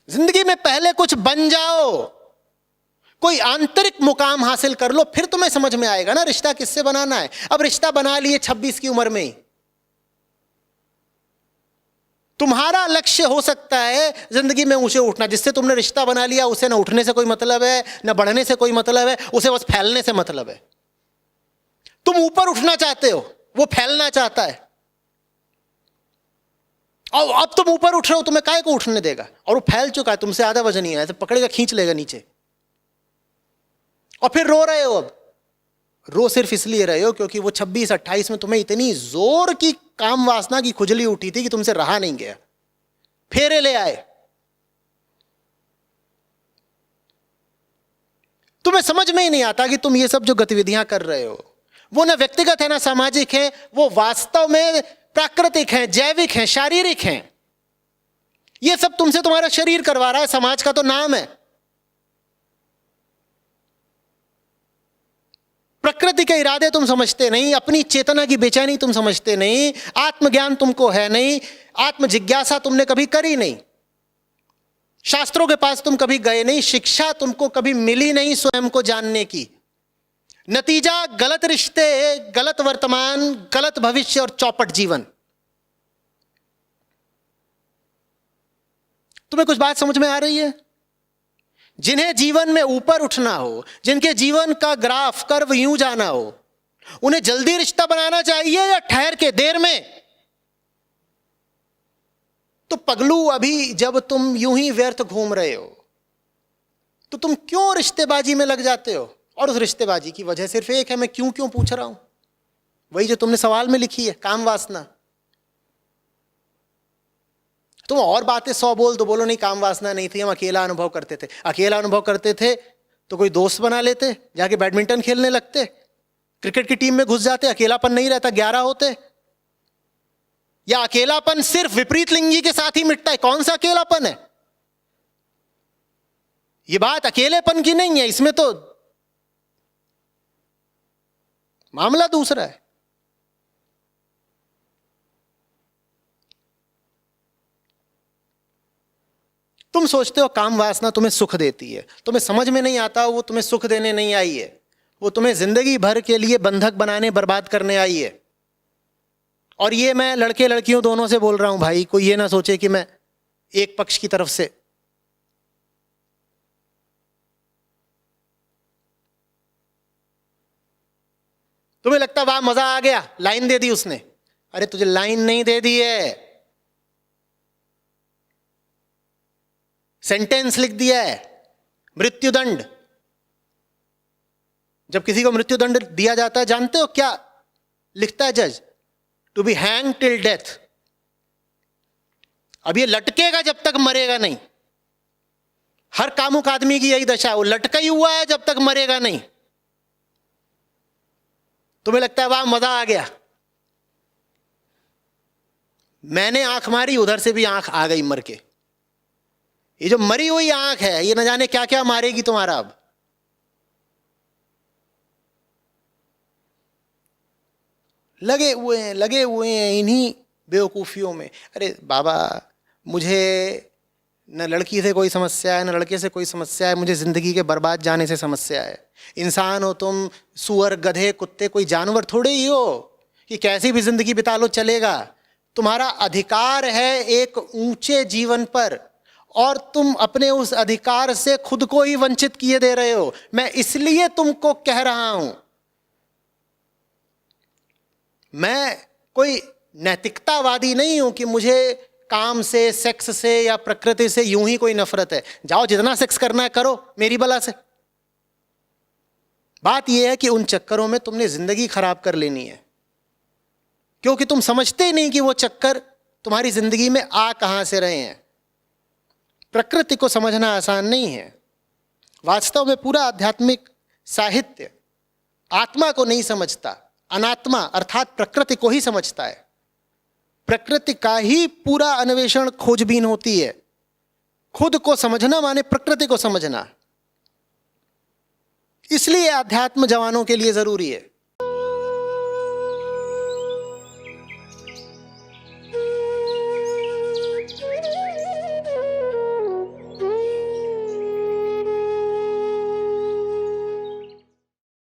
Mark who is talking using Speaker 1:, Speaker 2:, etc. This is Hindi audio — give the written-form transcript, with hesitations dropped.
Speaker 1: जिंदगी में पहले कुछ बन जाओ, कोई आंतरिक मुकाम हासिल कर लो, फिर तुम्हें समझ में आएगा ना रिश्ता किससे बनाना है। अब रिश्ता बना लिए 26 की उम्र में ही। तुम्हारा लक्ष्य हो सकता है जिंदगी में ऊंचे उठना, जिससे तुमने रिश्ता बना लिया उसे ना उठने से कोई मतलब है, ना बढ़ने से कोई मतलब है, उसे बस फैलने से मतलब है। तुम ऊपर उठना चाहते हो, वो फैलना चाहता है। और अब तुम ऊपर उठ रहे हो, तुम्हें काहे को उठने देगा? और वो फैल चुका है, तुमसे आधा वजन ही है, ऐसे पकड़ेगा, खींच लेगा नीचे। और फिर रो रहे हो। अब रो सिर्फ इसलिए रहे हो क्योंकि वो 26-28 में तुम्हें इतनी जोर की काम वासना की खुजली उठी थी कि तुमसे रहा नहीं गया, फेरे ले आए। तुम्हें समझ में ही नहीं आता कि तुम ये सब जो गतिविधियां कर रहे हो वो ना व्यक्तिगत है ना सामाजिक है, वो वास्तव में प्राकृतिक हैं, जैविक हैं, शारीरिक हैं। ये सब तुमसे तुम्हारा शरीर करवा रहा है, समाज का तो नाम है। प्रकृति के इरादे तुम समझते नहीं, अपनी चेतना की बेचैनी तुम समझते नहीं, आत्मज्ञान तुमको है नहीं, आत्म जिज्ञासा तुमने कभी करी नहीं, शास्त्रों के पास तुम कभी गए नहीं, शिक्षा तुमको कभी मिली नहीं स्वयं को जानने की। नतीजा गलत रिश्ते, गलत वर्तमान, गलत भविष्य और चौपट जीवन। तुम्हें कुछ बात समझ में आ रही है? जिन्हें जीवन में ऊपर उठना हो, जिनके जीवन का ग्राफ कर्व यूं जाना हो, उन्हें जल्दी रिश्ता बनाना चाहिए या ठहर के देर में? तो पगलू, अभी जब तुम यूं ही व्यर्थ घूम रहे हो तो तुम क्यों रिश्तेबाजी में लग जाते हो? और उस रिश्तेबाजी की वजह सिर्फ एक है, मैं क्यों क्यों पूछ रहा हूं, वही जो तुमने सवाल में लिखी है, काम वासना। तुम और बातें 100 बोल दो, बोलो नहीं काम वासना नहीं थी, हम अकेला अनुभव करते थे। अकेला अनुभव करते थे तो कोई दोस्त बना लेते, जाके बैडमिंटन खेलने लगते, क्रिकेट की टीम में घुस जाते, अकेलापन नहीं रहता, 11 होते। या अकेलापन सिर्फ विपरीत लिंगी के साथ ही मिटता है? कौन सा अकेलापन है? ये बात अकेलेपन की नहीं है, इसमें तो मामला दूसरा है। तुम सोचते हो काम वासना तुम्हें सुख देती है, तुम्हें समझ में नहीं आता वो तुम्हें सुख देने नहीं आई है, वो तुम्हें जिंदगी भर के लिए बंधक बनाने, बर्बाद करने आई है। और ये मैं लड़के लड़कियों दोनों से बोल रहा हूं भाई, कोई ये ना सोचे कि मैं एक पक्ष की तरफ से। तुम्हें लगता वाह मजा आ गया, लाइन दे दी उसने। अरे तुझे लाइन नहीं दे दी है, सेंटेंस लिख दिया है, मृत्युदंड। जब किसी को मृत्युदंड दिया जाता है, जानते हो क्या लिखता है जज? To be hang till death. अब ये लटकेगा जब तक मरेगा नहीं। हर कामुक आदमी की यही दशा है, वो लटका ही हुआ है जब तक मरेगा नहीं। तुम्हें लगता है वाह मजा आ गया, मैंने आंख मारी, उधर से भी आंख आ गई मर के। ये जो मरी हुई आंख है, ये न जाने क्या क्या मारेगी तुम्हारा। अब लगे हुए हैं इन्हीं बेवकूफियों में। अरे बाबा, मुझे न लड़की से कोई समस्या है, न लड़के से कोई समस्या है, मुझे जिंदगी के बर्बाद जाने से समस्या है। इंसान हो तुम, सुअर, गधे, कुत्ते, कोई जानवर थोड़े ही हो कि कैसी भी जिंदगी बिता लो चलेगा। तुम्हारा अधिकार है एक ऊंचे जीवन पर, और तुम अपने उस अधिकार से खुद को ही वंचित किए दे रहे हो। मैं इसलिए तुमको कह रहा हूं, मैं कोई नैतिकतावादी नहीं हूं कि मुझे काम से, सेक्स से या प्रकृति से यूं ही कोई नफरत है। जाओ जितना सेक्स करना है करो, मेरी बला से। बात यह है कि उन चक्करों में तुमने जिंदगी खराब कर लेनी है, क्योंकि तुम समझते ही नहीं कि वो चक्कर तुम्हारी जिंदगी में आ कहां से रहे हैं। प्रकृति को समझना आसान नहीं है। वास्तव में पूरा आध्यात्मिक साहित्य आत्मा को नहीं समझता, अनात्मा अर्थात प्रकृति को ही समझता है। प्रकृति का ही पूरा अन्वेषण खोजबीन होती है। खुद को समझना माने प्रकृति को समझना। इसलिए अध्यात्म जवानों के लिए जरूरी है।